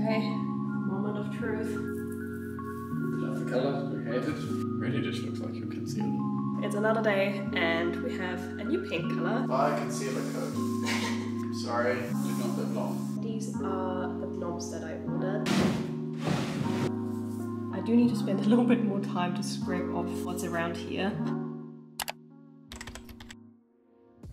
Okay, moment of truth. Love the colour, do we hate it? Really just looks like your concealer. It's another day and we have a new paint colour. Buy concealer coat. Sorry, did not live long. These are the knobs that I ordered. I do need to spend a little bit more time to scrape off what's around here.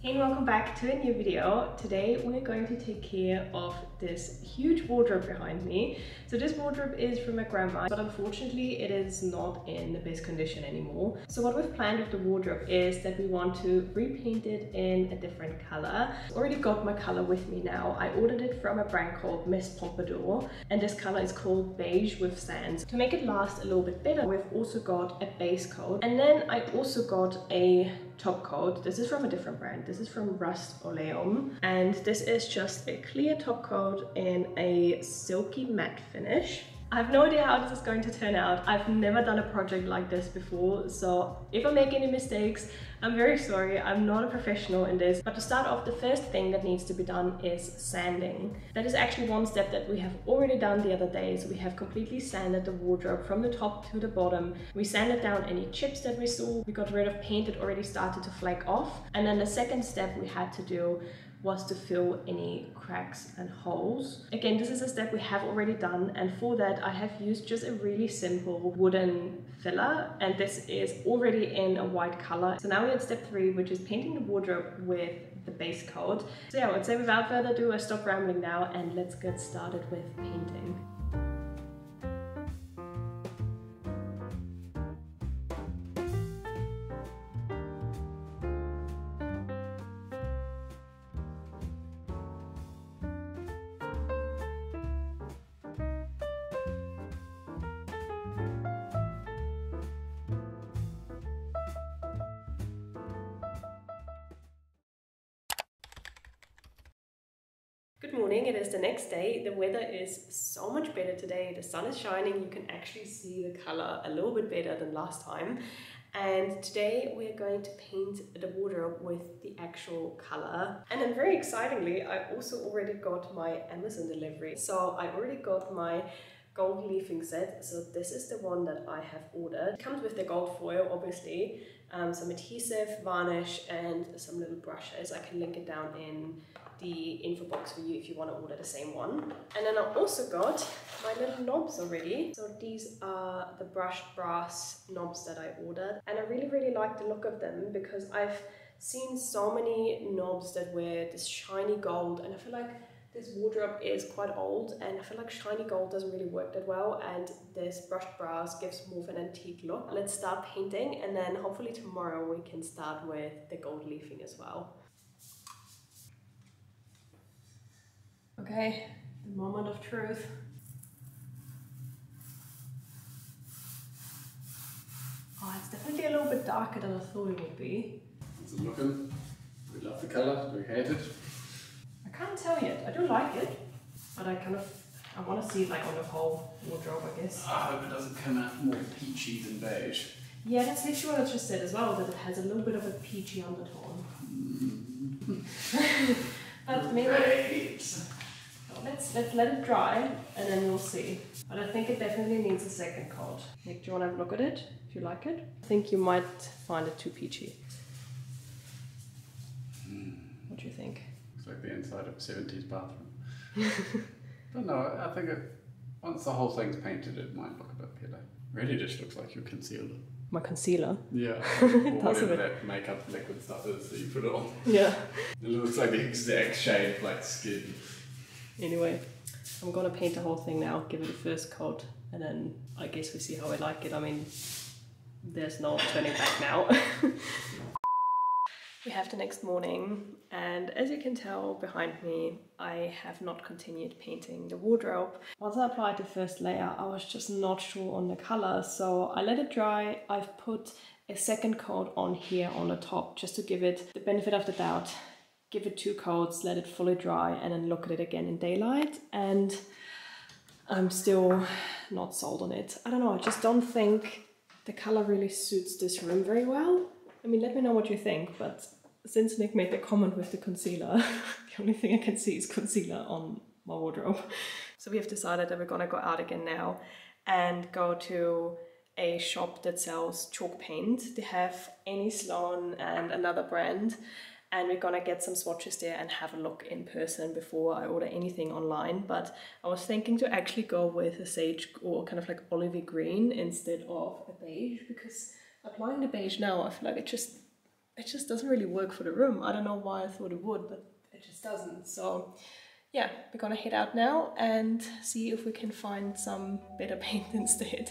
Hey and welcome back to a new video. Today we're going to take care of this huge wardrobe behind me. So this wardrobe is from my grandma, but unfortunately it is not in the best condition anymore. So what we've planned with the wardrobe is that we want to repaint it in a different color. I've already got my color with me now. I ordered it from a brand called Miss Pompadour, and this color is called Beige with Sands. To make it last a little bit better, we've also got a base coat, and then I also got a top coat. This is from a different brand. This is from Rust Oleum, and this is just a clear top coat in a silky matte finish. I have no idea how this is going to turn out. I've never done a project like this before, so if I make any mistakes, I'm very sorry. I'm not a professional in this. But to start off, the first thing that needs to be done is sanding. That is actually one step that we have already done the other day. So we have completely sanded the wardrobe from the top to the bottom. We sanded down any chips that we saw. We got rid of paint that already started to flake off. And then the second step we had to do was to fill any cracks and holes. Again, this is a step we have already done, and for that I have used just a really simple wooden filler, and this is already in a white color. So now we're at step 3, which is painting the wardrobe with the base coat. So yeah, I would say without further ado, I stop rambling now and let's get started with painting. Good morning, it is the next day. The weather is so much better today. The sun is shining. You can actually see the color a little bit better than last time. And today we're going to paint the wardrobe with the actual color. And then very excitingly, I also already got my Amazon delivery. So I already got my gold leafing set. So this is the one that I have ordered. It comes with the gold foil, obviously, some adhesive, varnish, and some little brushes. I can link it down in the info box for you if you want to order the same one. And then I also got my little knobs already. So these are the brushed brass knobs that I ordered, and I really like the look of them because I've seen so many knobs that wear this shiny gold, and I feel like this wardrobe is quite old and I feel like shiny gold doesn't really work that well, and this brushed brass gives more of an antique look. Let's start painting, and then hopefully tomorrow we can start with the gold leafing as well. Okay, the moment of truth. Oh, it's definitely a little bit darker than I thought it would be. How's it looking? Do we love the colour? Do we hate it? I can't tell yet. I do like it, but I want to see it like on the whole wardrobe, I guess. I hope it doesn't come out more peachy than beige. Yeah, that's literally what I just said as well, that it has a little bit of a peachy undertone. But maybe... Great. Let's let it dry and then we'll see. But I think it definitely needs a second coat. Nick, do you want to have a look at it, if you like it? I think you might find it too peachy. What do you think? Looks like the inside of a 70s bathroom. But no, I think once the whole thing's painted, it might look a bit paler. Really just looks like your concealer. My concealer? Yeah. Or whatever that makeup liquid stuff is that you put it on. Yeah. It looks like the exact shade of like skin. Anyway, I'm gonna paint the whole thing now, give it a first coat, and then I guess we see how I like it. I mean, there's no turning back now. We have the next morning, and as you can tell behind me, I have not continued painting the wardrobe. Once I applied the first layer, I was just not sure on the color, so I let it dry. I've put a second coat on here on the top just to give it the benefit of the doubt. Give it 2 coats, let it fully dry, and then look at it again in daylight. And I'm still not sold on it. I don't know, I just don't think the color really suits this room very well. I mean, let me know what you think, but since Nick made the comment with the concealer, the only thing I can see is concealer on my wardrobe. So we have decided that we're gonna go out again now and go to a shop that sells chalk paint. They have Annie Sloan and another brand, and we're gonna get some swatches there and have a look in person before I order anything online. But I was thinking to actually go with a sage or kind of like olivey green instead of a beige, because applying the beige now, I feel like it just doesn't really work for the room. I don't know why I thought it would, but it just doesn't. So yeah, we're gonna head out now and see if we can find some better paint instead.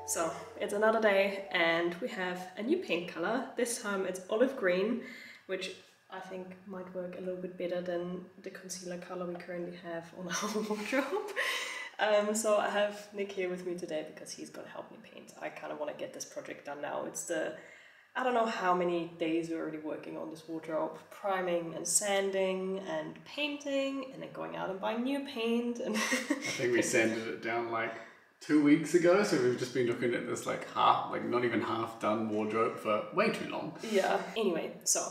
So it's another day and we have a new paint color. This time it's olive green, which I think might work a little bit better than the concealer color we currently have on our wardrobe. So I have Nick here with me today because he's gonna help me paint. I kind of want to get this project done now. It's I don't know how many days we're already working on this wardrobe, priming and sanding and painting, and then going out and buying new paint. And I think we sanded it down like 2 weeks ago, so we've just been looking at this like not even half done wardrobe for way too long. Yeah. Anyway, so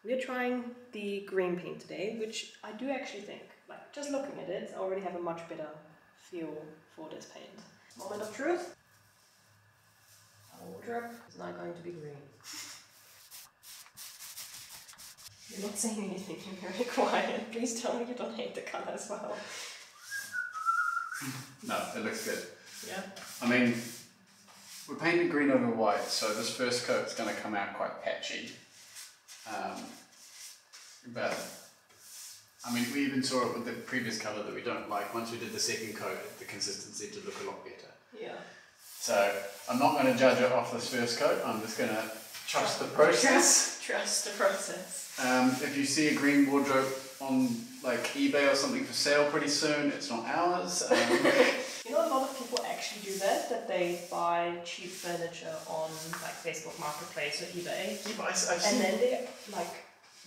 we're trying the green paint today, which I do actually think, like just looking at it, I already have a much better feel for this paint. Moment of truth. Our wardrobe is not going to be green. You're not saying anything, you're very quiet. Please tell me you don't hate the colour as well. No, it looks good. Yeah. I mean, we're painting green over white, so this first coat's going to come out quite patchy. But I mean, we even saw it with the previous colour that we don't like. Once we did the second coat, the consistency did look a lot better. Yeah. So I'm not going to judge it off this first coat. I'm just going to trust the process. Trust the process. If you see a green wardrobe on like eBay or something for sale pretty soon, it's not ours. You know, a lot of people actually do that they buy cheap furniture on like Facebook Marketplace or eBay. Yeah, but and then they like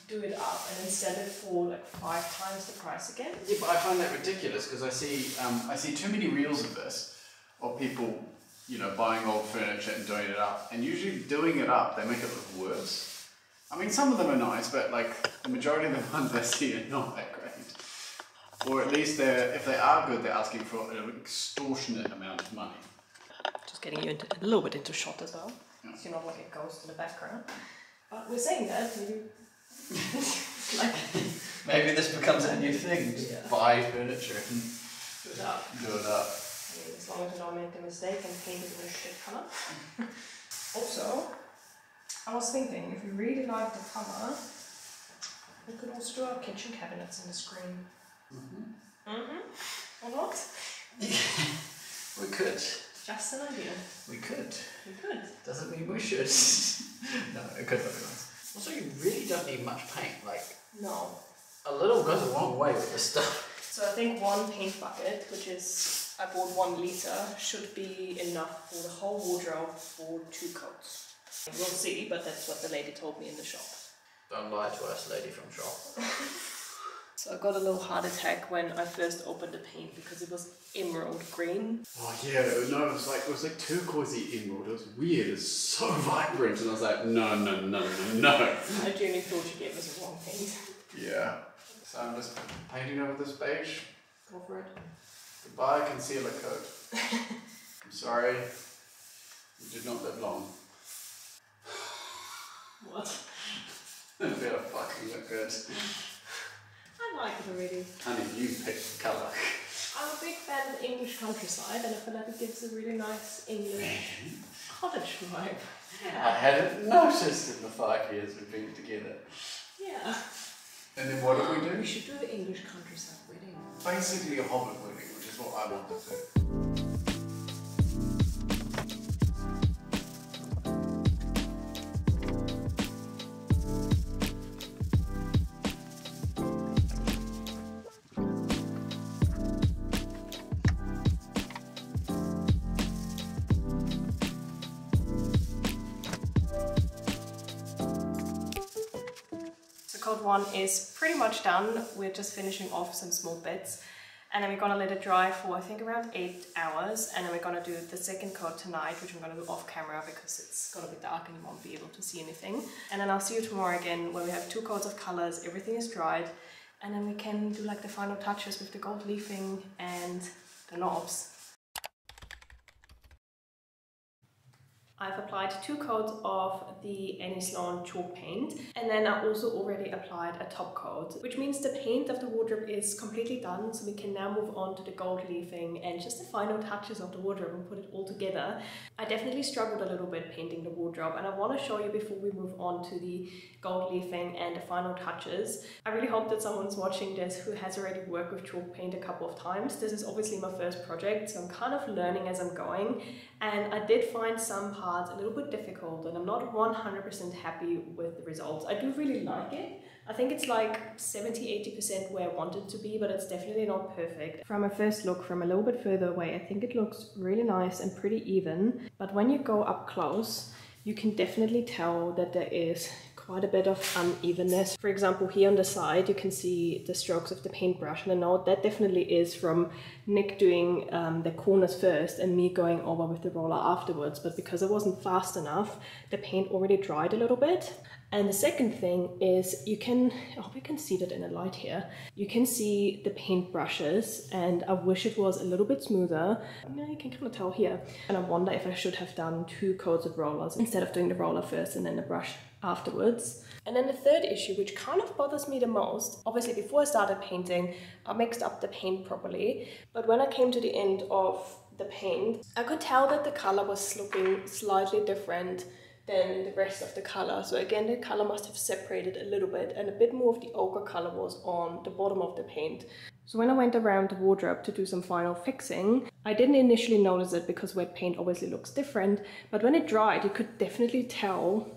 do it up and then sell it for like 5 times the price again. Yeah, but I find that ridiculous because I see too many reels of this, of people, you know, buying old furniture and doing it up, and usually doing it up, they make it look worse. I mean, some of them are nice, but like the majority of the ones I see are not that great. Or at least if they are good, they're asking for an extortionate amount of money. Just getting you into, a little bit into shot as well, so you're not like a ghost in the background. But we're saying that, maybe like, maybe this becomes a new thing, just buy furniture and do it up. Do it up. I mean, as long as you don't make a mistake and paint it in a shit colour. Also, I was thinking, if you really like the colour, we could also do our kitchen cabinets in this green. Or not? We could. Just an idea. We could. We could. Doesn't mean we should. No, it could look nice. Also, you really don't need much paint. Like, no. A little goes a long way with this stuff. So I think one paint bucket, which is, I bought 1 litre, should be enough for the whole wardrobe for 2 coats. We'll see, but that's what the lady told me in the shop. Don't lie to us, lady from shop. So I got a little heart attack when I first opened the paint because it was emerald green. Oh yeah, no, it was like turquoisey emerald. It was weird. It's so vibrant, and I was like, no. I genuinely thought you gave us a wrong paint. Yeah. So I'm just painting over this beige. Go for it. Goodbye, concealer coat. I'm sorry. You did not live long. What? It better fucking look good. I like it already. Honey, you picked the colour. I'm a big fan of the English countryside, and I feel like it gives a really nice English cottage vibe. I hadn't noticed in the 5 years we've been together. Yeah. And then what did we do? We should do an English countryside wedding. Basically a hobbit wedding, which is what I wanted to. Coat 1 is pretty much done. We're just finishing off some small bits, and then we're gonna let it dry for I think around 8 hours, and then we're gonna do the second coat tonight, which I'm gonna do off camera because it's gonna be dark and you won't be able to see anything. And then I'll see you tomorrow again when we have 2 coats of colors, everything is dried, and then we can do like the final touches with the gold leafing and the knobs. I've applied 2 coats of the Annie Sloan chalk paint, and then I also already applied a top coat, which means the paint of the wardrobe is completely done, so we can now move on to the gold leafing and just the final touches of the wardrobe and put it all together. I definitely struggled a little bit painting the wardrobe, and I want to show you before we move on to the gold leafing and the final touches. I really hope that someone's watching this who has already worked with chalk paint a couple of times. This is obviously my first project, so I'm kind of learning as I'm going, and I did find some parts a little bit difficult, and I'm not 100% happy with the results. I do really like it. I think it's like 70–80% where I want it to be, but it's definitely not perfect. From a first look from a little bit further away, I think it looks really nice and pretty even, but when you go up close, you can definitely tell that there is quite a bit of unevenness. For example, here on the side, you can see the strokes of the paintbrush, and I know that definitely is from Nick doing the corners first and me going over with the roller afterwards, but because I wasn't fast enough, the paint already dried a little bit. And the second thing is I hope you can see that in the light here, you can see the paint brushes, and I wish it was a little bit smoother. You can kind of tell here. And I wonder if I should have done 2 coats of rollers instead of doing the roller first and then the brush afterwards. And then the third issue, which kind of bothers me the most, obviously before I started painting, I mixed up the paint properly, but when I came to the end of the paint, I could tell that the color was looking slightly different than the rest of the color. So again, the color must have separated a little bit, and a bit more of the ochre color was on the bottom of the paint. So when I went around the wardrobe to do some final fixing, I didn't initially notice it because wet paint obviously looks different, but when it dried, you could definitely tell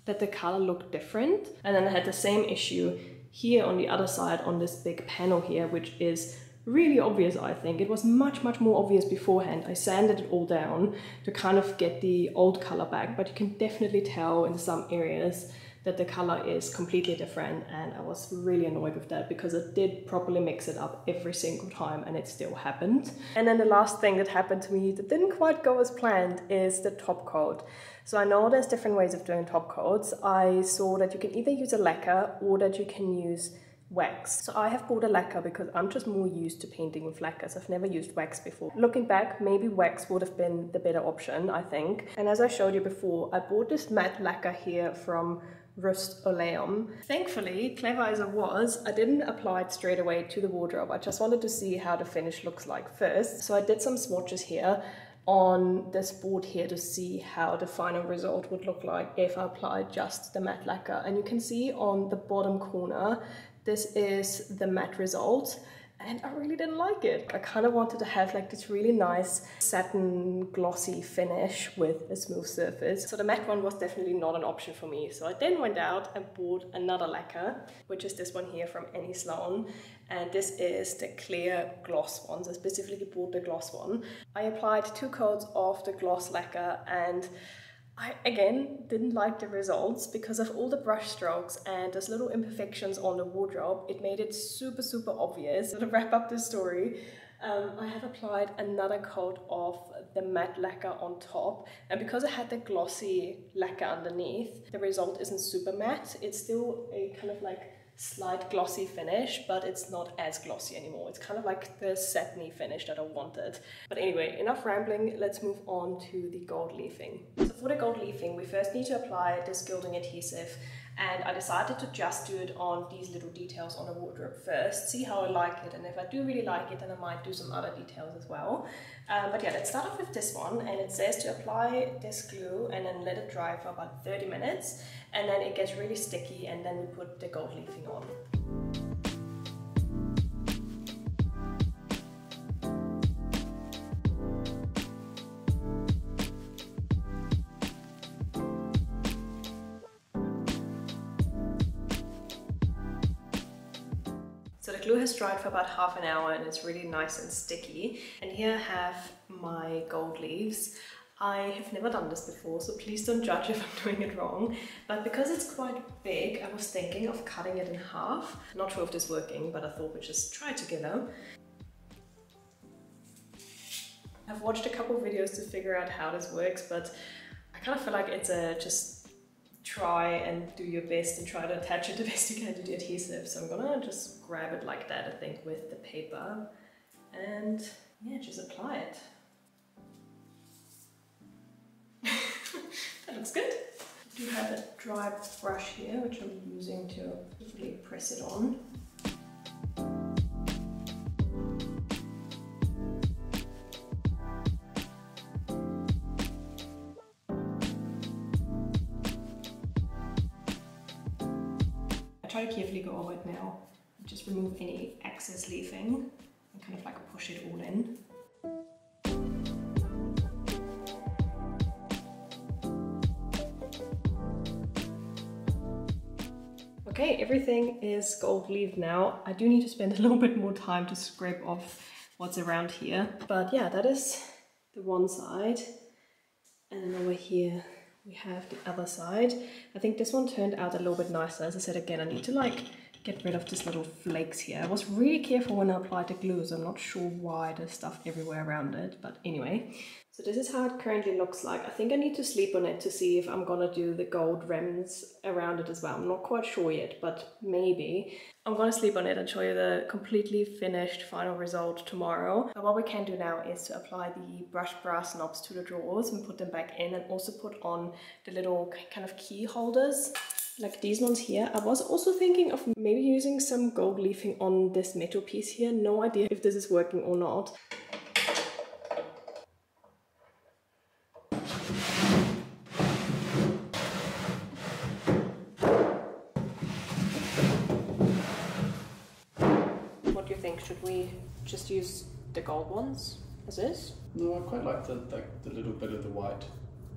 that the color looked different. And then I had the same issue here on the other side on this big panel here, which is really obvious. I think it was much more obvious beforehand. I sanded it all down to kind of get the old color back, but you can definitely tell in some areas that the color is completely different, and I was really annoyed with that because I did properly mix it up every single time and it still happened. And then the last thing that happened to me that didn't quite go as planned is the top coat. So I know there's different ways of doing top coats. I saw that you can either use a lacquer or that you can use wax. So I have bought a lacquer because I'm just more used to painting with lacquers. I've never used wax before. Looking back, maybe wax would have been the better option, I think. And as I showed you before, I bought this matte lacquer here from Rust Oleum. Thankfully, clever as I was, I didn't apply it straight away to the wardrobe. I just wanted to see how the finish looks like first. So I did some swatches here on this board here to see how the final result would look like if I applied just the matte lacquer. And you can see on the bottom corner, this is the matte result, and I really didn't like it. I kind of wanted to have like this really nice satin glossy finish with a smooth surface. So the matte one was definitely not an option for me. So I then went out and bought another lacquer, which is this one here from Annie Sloan. And this is the clear gloss one. So I specifically bought the gloss one. I applied 2 coats of the gloss lacquer, and I, again, didn't like the results because of all the brush strokes and those little imperfections on the wardrobe. It made it super obvious. So to wrap up this story, I have applied another coat of the matte lacquer on top, and because I had the glossy lacquer underneath, the result isn't super matte. It's still a kind of like slight glossy finish, but it's not as glossy anymore. It's kind of like the satiny finish that I wanted. But anyway, enough rambling, let's move on to the gold leafing. So for the gold leafing, we first need to apply this gilding adhesive, and I decided to just do it on these little details on the wardrobe first, see how I like it, and if I do really like it, then I might do some other details as well. But yeah, let's start off with this one, and it says to apply this glue and then let it dry for about 30 minutes, and then it gets really sticky, and then we put the gold leafing on. So the glue has dried for about half an hour and it's really nice and sticky. And here I have my gold leaves. I have never done this before, so please don't judge if I'm doing it wrong. But because it's quite big, I was thinking of cutting it in half. Not sure if this is working, but I thought we'd just try it together. I've watched a couple of videos to figure out how this works, but I kind of feel like it's a just try and do your best and try to attach it the best you can to the adhesive. So I'm gonna just grab it like that, I think, with the paper and yeah, just apply it. That looks good. I do have a dry brush here, which I'm using to really press it on. I try to carefully go over it now, just remove any excess leafing and kind of like push it all in. Okay, everything is gold leaf now. I do need to spend a little bit more time to scrape off what's around here. But yeah, that is the one side. And then over here we have the other side. I think this one turned out a little bit nicer. As I said again, I need to like get rid of these little flakes here. I was really careful when I applied the glue, so I'm not sure why there's stuff everywhere around it. But anyway, so this is how it currently looks like. I think I need to sleep on it to see if I'm gonna do the gold rims around it as well. I'm not quite sure yet, but maybe. I'm gonna sleep on it and show you the completely finished final result tomorrow. But what we can do now is to apply the brushed brass knobs to the drawers and put them back in, and also put on the little kind of key holders, like these ones here. I was also thinking of maybe using some gold leafing on this metal piece here. No idea if this is working or not. What do you think? Should we just use the gold ones as is? No, I quite like the little bit of the white.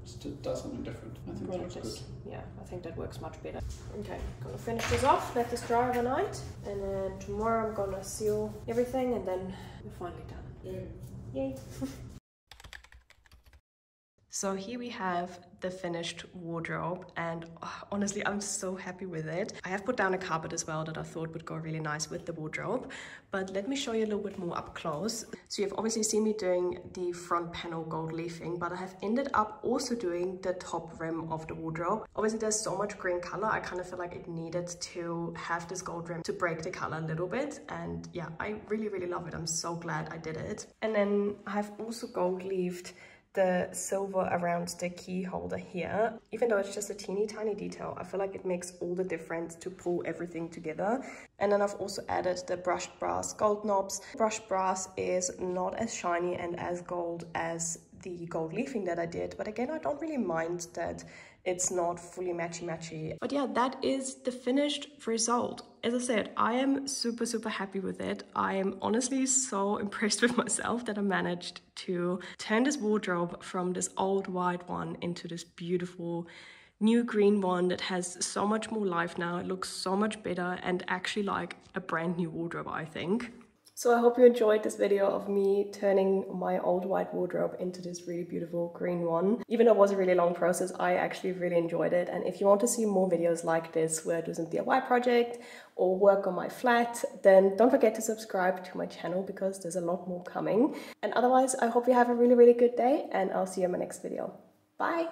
Just it does something different. I think that looks good. Yeah, I think that works much better. Okay, gonna finish this off, let this dry overnight, and then tomorrow I'm gonna seal everything, and then we're finally done. Yay! Yay! So here we have the finished wardrobe, and honestly I'm so happy with it. I have put down a carpet as well that I thought would go really nice with the wardrobe, but let me show you a little bit more up close. So you've obviously seen me doing the front panel gold leafing, but I have ended up also doing the top rim of the wardrobe. Obviously there's so much green color, I kind of feel like it needed to have this gold rim to break the color a little bit, and yeah, I really love it. I'm so glad I did it. And then I've also gold leafed the silver around the key holder here. Even though it's just a teeny tiny detail, I feel like it makes all the difference to pull everything together. And then I've also added the brushed brass gold knobs. Brushed brass is not as shiny and as gold as the gold leafing that I did, but again, I don't really mind that it's not fully matchy-matchy. But yeah, that is the finished result. As I said, I am super happy with it. I am honestly so impressed with myself that I managed to turn this wardrobe from this old white one into this beautiful new green one that has so much more life now. It looks so much better and actually like a brand new wardrobe, I think. So I hope you enjoyed this video of me turning my old white wardrobe into this really beautiful green one. Even though it was a really long process, I actually really enjoyed it. And if you want to see more videos like this where I do some DIY project or work on my flat, then don't forget to subscribe to my channel because there's a lot more coming. And otherwise, I hope you have a really good day, and I'll see you in my next video. Bye!